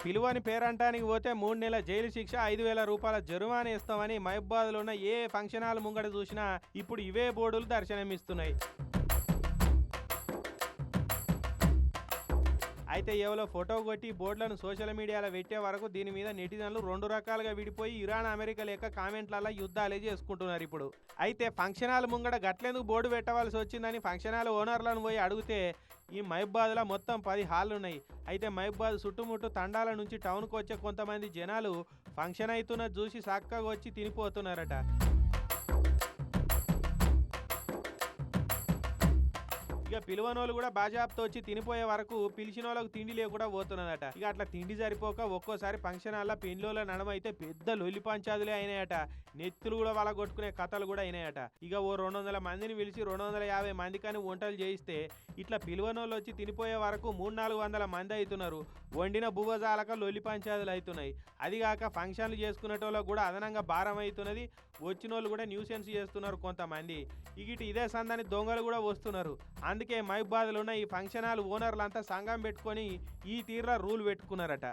పిలువని పేరంటానికి పోతే 3 నెలల జైలు శిక్ష, 5,000 రూపాయల జరిమానా ఇస్తామని మహబూబాద్లో ఉన్న ఏ ఫంక్షన్ హాల్ ముంగట చూసినా ఇప్పుడు ఇవే బోర్డులు దర్శనమిస్తున్నాయి. అయితే ఎవరో ఫోటో కొట్టి బోర్డులను సోషల్ మీడియాలో పెట్టే వరకు దీని మీద నెటిజన్లు 2 రకాలుగా విడిపోయి ఇరాన్, అమెరికా లేక కామెంట్లలో యుద్ధాలే చేసుకుంటున్నారు ఇప్పుడు. అయితే ఫంక్షన్ హాల్ ముంగడ గట్లెందుకు బోర్డు పెట్టవలసి వచ్చిందని ఫంక్షన్ హాల్ ఓనర్లను పోయి అడిగితే ఈ మహబూబాద్లో మొత్తం 10 హాళ్ళు ఉన్నాయి. అయితే మహబూబాద్ చుట్టుముట్టు తండాల నుంచి టౌన్కి వచ్చే కొంతమంది జనాలు ఫంక్షన్ అవుతున్నది చూసి చక్కగా వచ్చి తినిపోతున్నారట. ఇక పిలువనోళ్ళు కూడా బాజాబ్తో వచ్చి తినిపోయే వరకు పిలిచిన వాళ్ళకు తిండి లేకుండా పోతున్నదట. ఇక అట్లా తిండి సరిపోక ఒక్కోసారి ఫంక్షన్ హాల్లో పెండ్లోల నడమ అయితే పెద్ద లొల్లి పంచాదులే అయినాయట. నెత్తులు కూడా వాళ్ళ కొట్టుకునే కథలు కూడా అయినాయట. ఇక ఓ 200 మందిని పిలిచి 250 మందికని వంటలు చేయిస్తే ఇట్లా పిలువనోళ్ళు వచ్చి తినిపోయే వరకు 300-400 మంది అవుతున్నారు. వండిన బువ్వజాలక లొల్లి పంచాదులు అవుతున్నాయి. అదిగాక ఫంక్షన్లు చేసుకునేటోళ్ళకు కూడా అదనంగా భారం అవుతున్నది. వచ్చినోళ్ళు కూడా న్యూసెన్స్ చేస్తున్నారు కొంతమంది. ఇగిటి ఇదే సందాన్ని దొంగలు కూడా వస్తున్నారు. అందుకే మహబూబాద్లో ఉన్న ఈ ఫంక్షన్ హాల్ ఓనర్లంతా సంఘం పెట్టుకొని ఈ తీర్ల రూల్ పెట్టుకున్నారట.